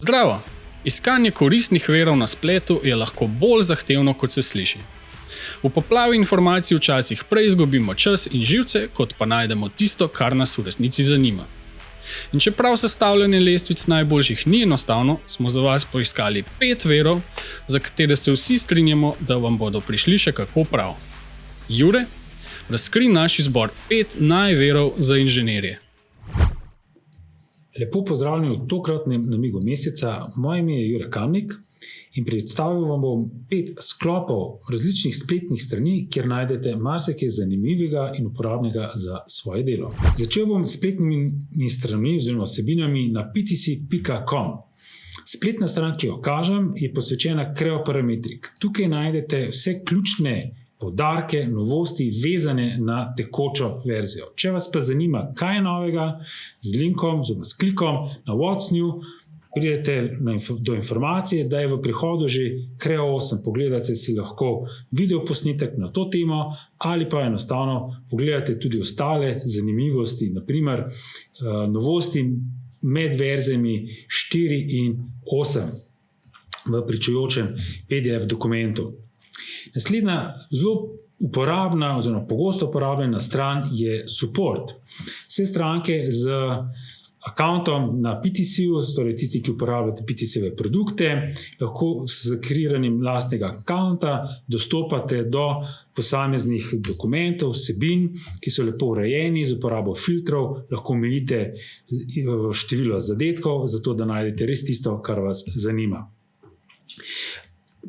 Zdravo! Iskanje koristnih virov na spletu je lahko bolj zahtevno, kot se sliši. V poplavi informacij včasih prej izgubimo čas in živce, kot pa najdemo tisto, kar nas v resnici zanima. In čeprav sestavljanje lestvic najboljših ni enostavno, smo za vas poiskali 5 virov, za katere se vsi strinjamo, da vam bodo prišli še kako prav. Jure, razkrij naš izbor 5 najvirov za inženirje. Lepo pozdravljeni v tokratnem namigu meseca. Moje ime je Jure Kamnik in predstavil vam bom 5 sklopov različnih spletnih strani, kjer najdete marsikaj zanimivega in uporabnega za svoje delo. Začel bom s spletnimi stranmi oziroma vsebinami na ptc.com. Spletna stran, ki jo kažem, je posvečena Creo Parametric. Tukaj najdete vse ključne poudarke, novosti vezane na tekočo verzijo. Če vas pa zanima, kaj je novega, z linkom oziroma s klikom na What's New, pridete do informacije, da je v prihodu že Creo 8. Pogledate si lahko video posnetek na to temo ali pa enostavno pogledate tudi ostale zanimivosti, naprimer novosti med verzijami 4 in 8 v pričujočem PDF dokumentu. Naslednja zelo uporabna oziroma pogosto uporabljena stran je support. Vse stranke z akontom na PTC-u, torej tisti, ki uporabljate PTC-ove produkte, lahko s kreiranjem lastnega akonta dostopate do posameznih dokumentov, vsebin, ki so lepo urejeni z uporabo filtrov, lahko omejite število zadetkov, zato da najdete res tisto, kar vas zanima.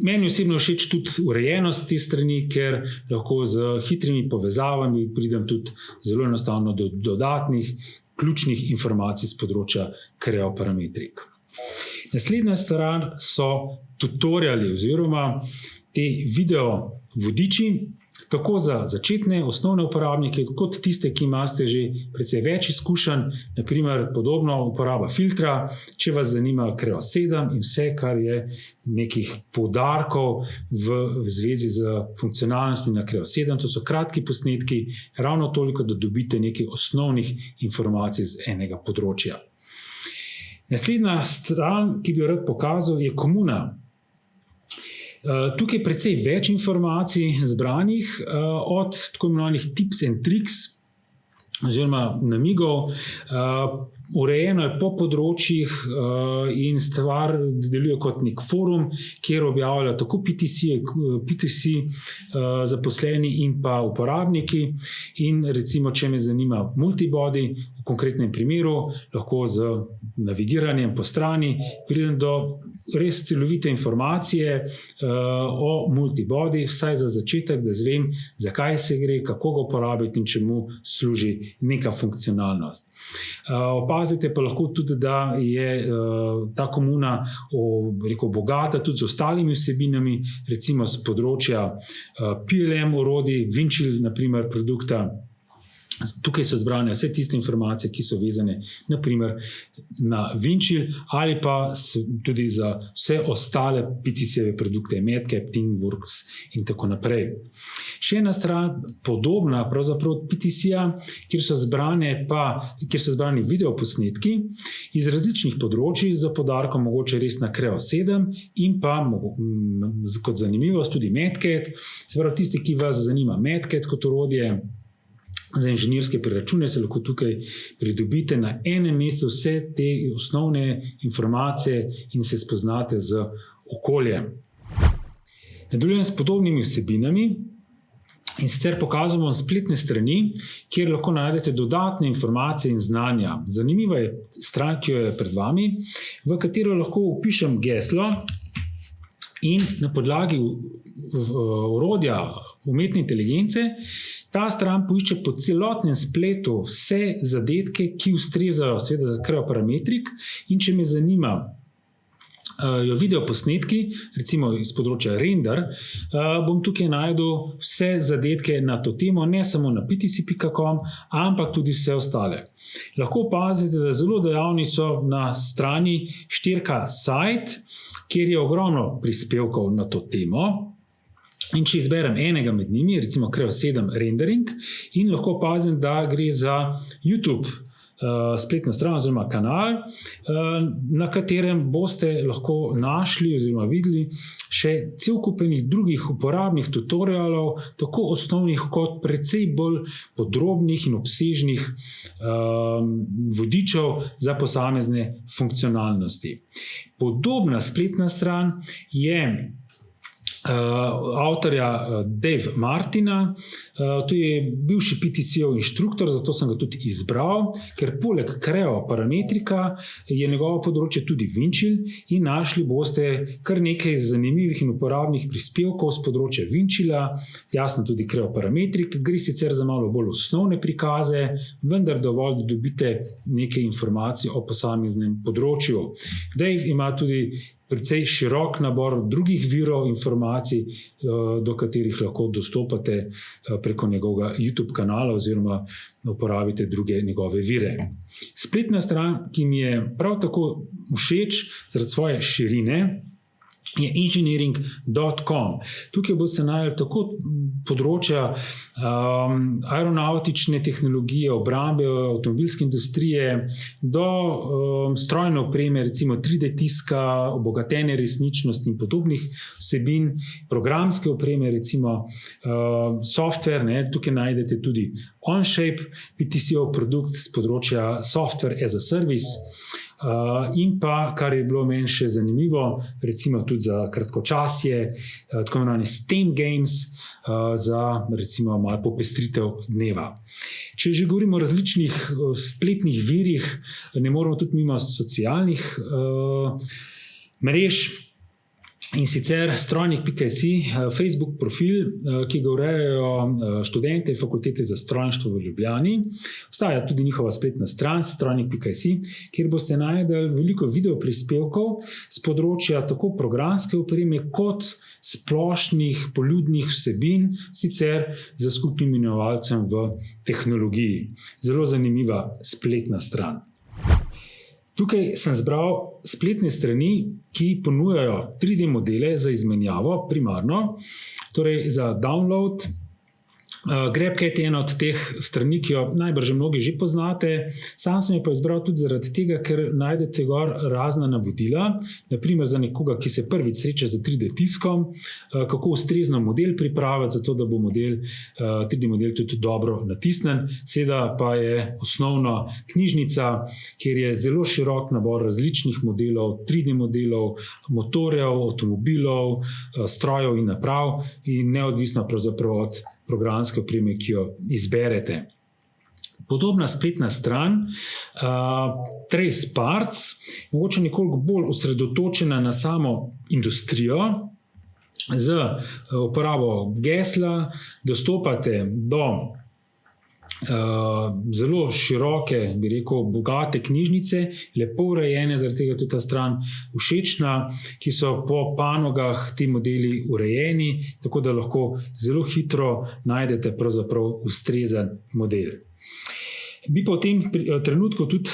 Meni osebno všeč tudi urejenost te strani, ker lahko z hitrimi povezavami pridem tudi zelo enostavno do dodatnih ključnih informacij z področja Creo Parametric. Naslednja stran so tutoriali oziroma te video vodiči, tako za začetne osnovne uporabnike, kot tiste, ki imate že precej več izkušenj, naprimer podobno uporaba filtra, če vas zanima Creo 7 in vse, kar je nekih poudarkov v zvezi z funkcionalnostmi na Creo 7. To so kratki posnetki, ravno toliko, da dobite nekaj osnovnih informacij z enega področja. Naslednja stran, ki bi jo rad pokazal, je Komuna. Tukaj je precej več informacij zbranih od tako imenovanih tips and tricks oziroma namigov. Urejeno je po področjih in stvar deluje kot nek forum, kjer objavljajo tako PTC zaposleni in pa uporabniki. In recimo, če me zanima multibody, v konkretnem primeru, lahko z navigiranjem po strani pridem do res celovite informacije o multibody, vsaj za začetek, da zvem, zakaj se gre, kako ga uporabiti in čemu služi neka funkcionalnost. Opazite pa lahko tudi, da je ta komuna bogata tudi z ostalimi vsebinami, recimo z področja PLM orodij, Windchill, naprimer, produkta. Tukaj so zbrane vse tiste informacije, ki so vezane naprimer na Windchill ali pa tudi za vse ostale PTC-ove produkte, Madcap, ThingWorx in tako naprej. Še ena stran podobna pravzaprav od PTC-a, kjer so zbrani videoposnetki iz različnih področij za poudarkom mogoče res na Creo 7 in pa kot zanimivost tudi Madcat. Se pravi, tisti, ki vas zanima Madcat kot orodje za inženirske preračune, se lahko tukaj pridobite na enem mestu vse te osnovne informacije in se spoznate z okoljem. Nadaljujem s podobnimi vsebinami in sicer pokazal bom spletne strani, kjer lahko najdete dodatne informacije in znanja. Zanimiva je stran, ki jo je pred vami, v katero lahko vpišem geslo in na podlagi orodja umetne inteligence ta stran poišče po celotnem spletu vse zadetke, ki ustrezajo seveda za Creo Parametric, in če me zanima video posnetki, recimo iz področja render, bom tukaj najdel vse zadetke na to temo, ne samo na ptc.com, ampak tudi vse ostale. Lahko opazite, da zelo dejavni so na strani 4K site, kjer je ogromno prispevkov na to temo. In če izberem enega med njimi, recimo Creo 7 rendering, in lahko opazim, da gre za YouTube spletno stran oziroma kanal, na katerem boste lahko našli oziroma videli še cel kup drugih uporabnih tutorialov, tako osnovnih kot precej bolj podrobnih in obsežnih vodičev za posamezne funkcionalnosti. Podobna spletna stran je avtorja Dave Martina, to je bivši PTC-ov inštruktor, zato sem ga tudi izbral, ker poleg Creo parametrika je njegovo področje tudi Windchill in našli boste kar nekaj zanimivih in uporabnih prispevkov z področja Windchilla, jasno tudi Creo parametrik, gre sicer za malo bolj osnovne prikaze, vendar dovolj, da dobite nekaj informacij o posameznem področju. Dave ima tudi precej širok nabor drugih virov informacij, do katerih lahko dostopate preko njegovega YouTube kanala oziroma uporabite druge njegove vire. Spletna stran, ki mi je prav tako všeč zaradi svoje širine, je engineering.com. Tukaj boste našli tako področja aeronautične tehnologije, obrambe, avtomobilske industrije, do strojne opreme, recimo 3D tiska, obogatene resničnosti in podobnih vsebin, programske opreme, recimo software, tukaj najdete tudi Onshape, PTC-ov produkt z področja Software as a Service, in pa, kar je bilo meni še zanimivo, recimo tudi za kratkočasje, tako imenovane STEM Games, za recimo malo popestritev dneva. Če že govorimo o različnih spletnih virih, ne moramo tudi mimo socialnih mrež, in sicer strojnik.si, Facebook profil, ki ga urejajo študente Fakultete za strojništvo v Ljubljani. Obstaja tudi njihova spletna stran strojnik.si, kjer boste našli veliko video prispevkov z področja tako programske opreme kot splošnih poljudnih vsebin, sicer za skupnim imenovalcem v tehnologiji. Zelo zanimiva spletna stran. Tukaj sem zbral spletne strani, ki ponujajo 3D modele za izmenjavo primarno, torej za download. GrabCAD je ena od teh strani, ki jo najbrž mnogi že poznate. Sam sem jo pa izbral tudi zaradi tega, ker najdete gor razna navodila, naprimer za nekoga, ki se prvič sreča z 3D tiskom, kako ustrezno model pripraviti, zato da bo 3D model tudi dobro natisnen. Seveda pa je osnovna knjižnica, kjer je zelo širok nabor različnih modelov, 3D modelov, motorjev, avtomobilov, strojev in naprav in neodvisno pravzaprav od programske opreme, ki jo izberete. Podobna spletna stran, Trace Parts, mogoče nekoliko bolj osredotočena na samo industrijo, z uporabo gesla dostopate do zelo široke, bi rekel, bogate knjižnice, lepo urejene, zaradi tega tudi ta stran všečna, ki so po panogah ti modeli urejeni, tako da lahko zelo hitro najdete pravzaprav ustrezen model. Bi pa v tem trenutku tudi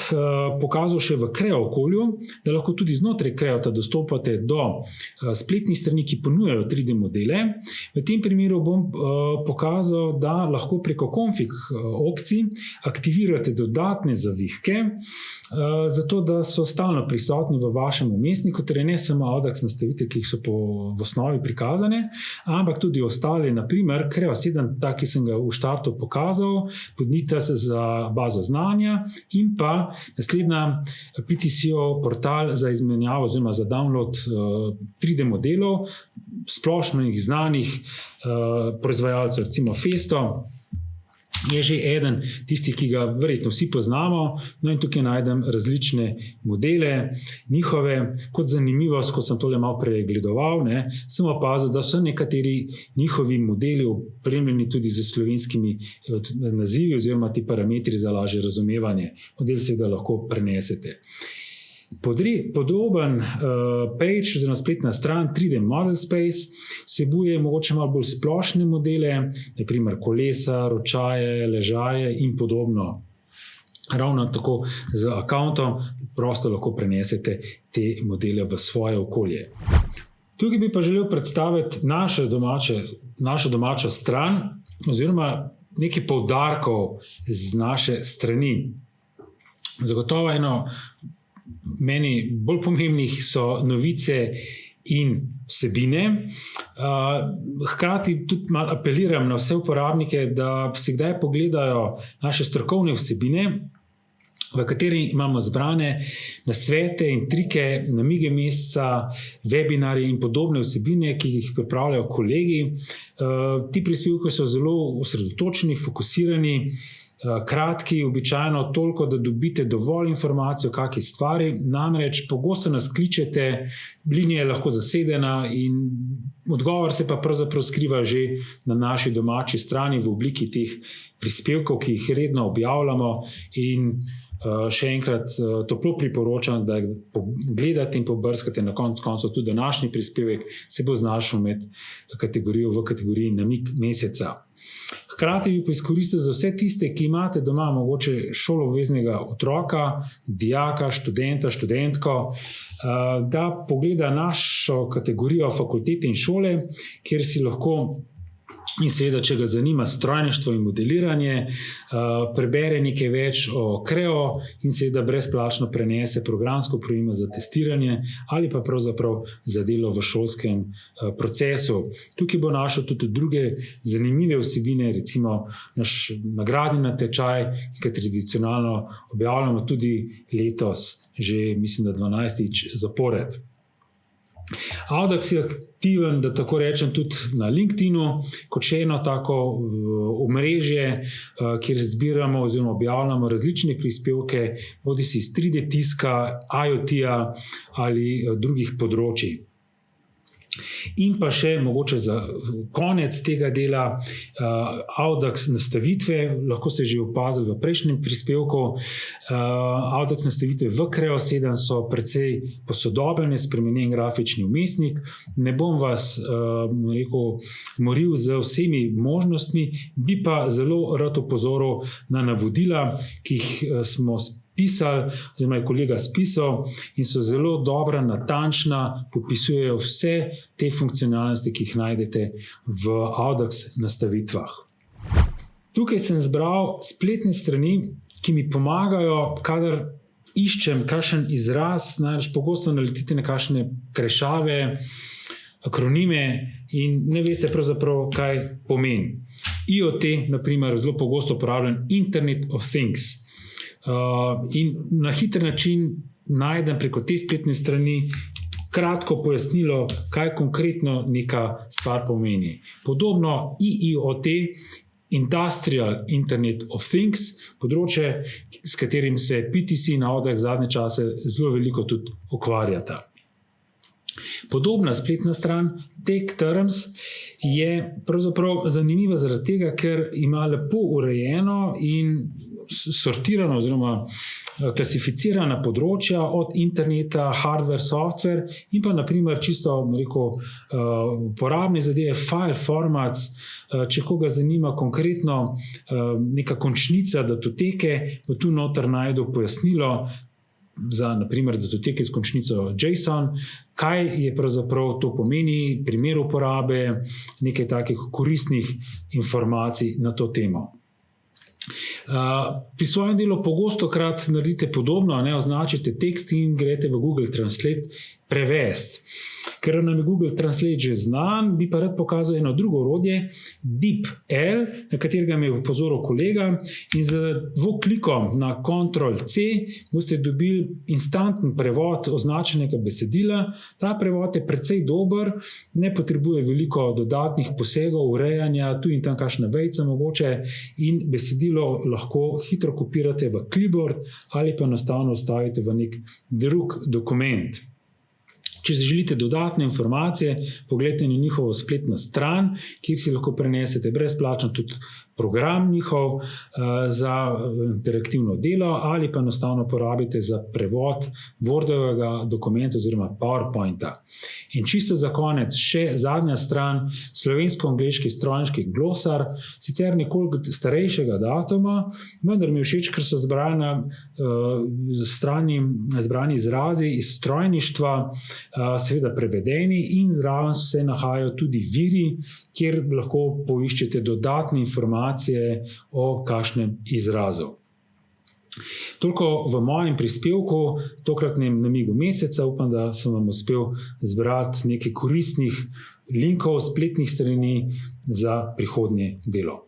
pokazal še v Creo okolju, da lahko tudi znotraj Creota dostopate do spletnih strani, ki ponujajo 3D modele. V tem primeru bom pokazal, da lahko preko config opcij aktivirate dodatne zavihke, zato da so stalno prisotni v vašem vmesniku, torej ne samo Audax nastavitve, ki so v osnovi prikazane, ampak tudi ostale, naprimer Creo 7, tak, ki sem ga v štartu pokazal, podnita se za bazo znanja in pa naslednja PTC-ov portal za izmenjavo oziroma za download 3D modelov, splošno znanih proizvajalcev, recimo Festo, je že eden tistih, ki ga verjetno vsi poznamo, no in tukaj najdem različne modele njihove. Kot zanimivost, ko sem tole malo pregledoval, sem opazil, da so nekateri njihovi modeli opremljeni tudi z slovenskimi nazivi oziroma ti parametri za lažje razumevanje. Model seveda lahko prenesete. Podoben page oziroma spletna stran 3D Model Space vsebuje mogoče malo bolj splošne modele, naprimer kolesa, ročaje, ležaje in podobno. Ravno tako z accountom prosto lahko prenesete te modele v svoje okolje. Tukaj bi pa želel predstaviti našo domačo stran oziroma nekaj poudarkov z naše strani. Zagotovo eno meni bolj pomembnih so novice in vsebine. Hkrati tudi malo apeliram na vse uporabnike, da si kdaj pogledajo naše strokovne vsebine, v kateri imamo zbrane nasvete in trike, namige meseca, webinarje in podobne vsebine, ki jih pripravljajo kolegi. Ti prispevki so zelo osredotočeni, fokusirani, kratki, običajno toliko, da dobite dovolj informacij o kakšni stvari. Namreč pogosto nas kličete, linija je lahko zasedena in odgovor se pa pravzaprav skriva že na naši domači strani v obliki teh prispevkov, ki jih redno objavljamo, in še enkrat toplo priporočam, da gledate in pobrskate na koncu tudi današnji prispevek, se bo znašel v kategoriji namig meseca. Hkrati bi pa izkoristil za vse tiste, ki imate doma mogoče šoloobveznega otroka, dijaka, študenta, študentko, da pogleda našo kategorijo fakultete in šole, kjer si lahko, in seveda, če ga zanima strojništvo in modeliranje, prebere nekaj več o Creo in seveda brezplačno prenese programsko opremo za testiranje ali pa pravzaprav za delo v šolskem procesu. Tukaj bo našel tudi druge zanimive vsebine, recimo naš nagradni natečaj, ki ga tradicionalno objavljamo tudi letos, že mislim, da 12. zapored. Audax je aktiven, da tako rečem, tudi na LinkedInu, kot še eno tako omrežje, kjer zbiramo oziroma objavljamo različne prispevke, bodisi iz 3D tiska, IoT-ja ali drugih področij. In pa še mogoče za konec tega dela Audax nastavitve, lahko ste že opazili v prejšnjem prispevku, Audax nastavitve v Creo 7 so precej posodobljene, spremenjen grafični vmesnik. Ne bom vas moril z vsemi možnostmi, bi pa zelo rad opozoril na navodila, ki jih smo pisali, oziroma je kolega spisal in so zelo dobra, natančna, popisujejo vse te funkcionalnosti, ki jih najdete v Audax nastavitvah. Tukaj sem zbral spletne strani, ki mi pomagajo, kadar iščem kakšen izraz, največ pogosto naletite na kakšne krešave, akronime in ne veste pravzaprav, kaj pomeni. IoT, na primer, zelo pogosto uporabljen Internet of Things. In na hiter način najdem preko te spletne strani kratko pojasnilo, kaj konkretno neka stvar pomeni. Podobno IoT, Industrial Internet of Things, področje, s katerim se PTC in Audax zadnje čase zelo veliko tudi ukvarjata. Podobna spletna stran, Tech Terms, je pravzaprav zanimiva zaradi tega, ker ima lepo urejeno in sortirano oziroma klasificirana področja od interneta, hardware, software in pa naprimer čisto uporabne zadeve, file formats, če koga zanima konkretno neka končnica datoteke, bo tu noter najdel pojasnilo za naprimer datoteke s končnico JSON, kaj je pravzaprav to pomeni, primer uporabe, nekaj takih koristnih informacij na to temo. Pri svojem delu pogostokrat naredite podobno, označite tekst in greste v Google Translate prevesti. Ker nam je Google Translate že znan, bi pa rad pokazal eno drugo orodje, DeepL, na katerega me je opozoril kolega, in z dvoklikom na Ctrl+C boste dobili instanten prevod označenega besedila. Ta prevod je precej dober, ne potrebuje veliko dodatnih posegov, urejanja, tu in tam kakšna vejica mogoče, in besedilo lahko hitro kopirate v clipboard ali pa enostavno vstavite v nek drug dokument. Če si želite dodatne informacije, pogledajte na njihovo spletno stran, kjer si lahko prenesete brezplačno tudi program njihov za interaktivno delo ali pa enostavno porabite za prevod Wordovega dokumenta oziroma PowerPointa. In čisto za konec še zadnja stran, slovensko-angleški strojniški glosar, sicer nekoliko starejšega datuma, vendar mi je všeč, ker so zbrani izrazi iz strojništva, seveda prevedeni, in zraven se nahajajo tudi viri, kjer lahko poiščete dodatne informacije o kakšnem izrazu. Toliko v mojem prispevku, tokratnem namigu meseca. Upam, da sem vam uspel zbrati nekaj koristnih linkov, spletnih strani za prihodnje delo.